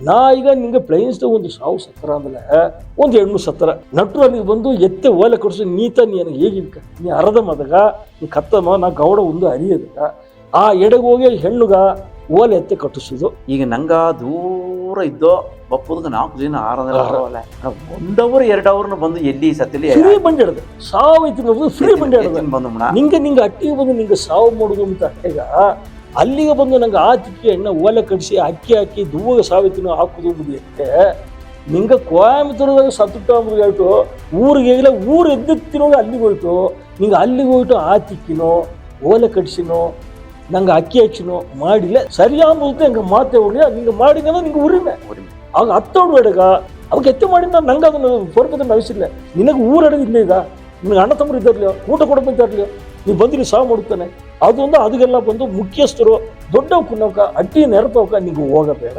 ನಾ ಈಗ ನಿಂಗೆ ಪ್ಲೈನ್ಸ್ದಾಗ ಒಂದು ಸಾವು ಸತ್ತರ ಆಮೇಲೆ ಒಂದು ಹೆಣ್ಣು ಸತ್ತರ ನಟರು ಅಲ್ಲಿಗೆ ಬಂದು ಎತ್ತೆ ಓಲೆ ಕೊಡಿಸಿ ನೀತ ನೀನು ಹೇಗಿದ್ಕ ನೀ ಅರದ ಮದಗ ನೀ ಕತ್ತಮ ನಾ ಗೌಡ ಒಂದು ಅರಿಯದಗ ಆ ಎಡೆಗೆ ಹೋಗಿ ಹೆಣ್ಣುಗ ಓಲೆ ಎತ್ತೆ ಕಟ್ಟಿಸೋದು. ಈಗ ನಂಗ ದೂರ ಇದ್ದೋ ಬಪ್ಪುದಕ್ಕೆ 4 ದಿನ 6 ದಿನ 1 ಅವರ್ 2 ಅವರ್ನ ಬಂದು ಎಲ್ಲಿ ಸತ್ತಲಿ ಫ್ರೀ ಬಂದಿಡದು ಸಾವು ಐತಿ ಫ್ರೀ ಬಂದಿಡದು ಬಂದು ನಿಂಗೆ ಅಟ್ಟಿಗೆ ಬಂದು ನಿಂಗೆ ಸಾವು ಮಾಡುದು ಅಂತ ಈಗ ಅಲ್ಲಿಗೆ ಬಂದು ನಂಗೆ ಆ ತಿಕ್ಕಿ ಎಣ್ಣೆ ಓಲೆ ಕಡಿಸಿ ಅಕ್ಕಿ ಹಾಕಿ ದುವ್ವಾಗ ಸಾವಿತಿನೋ ಹಾಕುದು ಮುಗಿಯತ್ತೆ. ನಿಂಗೆ ಕೊಯಮತ್ತೂರದಾಗ ಸತ್ತುಟ್ಟ ಅಂಬುದು ಹೇಳ್ತು ಊರಿಗೆ ಇಲ್ಲ ಊರು ಎದ್ದಿತ್ತಿನೋಗ ಅಲ್ಲಿಗೆ ಹೋಯ್ತು. ನಿಂಗೆ ಅಲ್ಲಿಗೆ ಹೋಯ್ತು ಆ ತಿಕ್ಕಿನೋ ಓಲೆ ಕಡಿಸಿನೋ ನಂಗೆ ಅಕ್ಕಿ ಹಚ್ಚಿನೋ ಮಾಡಿಲ್ಲ ಸರಿಯಾಗಿ ಹಂಗೆ ಮಾತೇ ಹೋಗ್ಲಿ ನಿಂಗೆ ಮಾಡಿದ ನಿಂಗೆ ಊರಿನ ಆಗ ಹತ್ತೋಡು ಎಡಗ ಅವಾಗ ಎತ್ತೆ ಮಾಡಿ ನಂಗೆ ಅದನ್ನು ಪೂರ್ವದ ನವಿಸಿಲ್ಲ. ನಿನಗೆ ಊರಡಗಿಲ್ಲ ಈಗ ನಿನಗೆ ಅಣ್ಣ ತಮ್ಮರು ಇದ್ದಾರಲಿಯೋ ಊಟ ಕೊಡಬೇಕು ಇದ್ದಾರಲಿಯೋ ನೀವು ಬಂದು ಸಾವು ಮಾಡುತ್ತಾನೆ ಅದೊಂದು ಅದಕ್ಕೆಲ್ಲ ಬಂದು ಮುಖ್ಯಸ್ಥರು ದೊಡ್ಡ ಕುನ್ನೋಕ ಅಡ್ಡಿ ನೆರಪೋಕ ನಿಂಗೆ ಹೋಗಬೇಡ.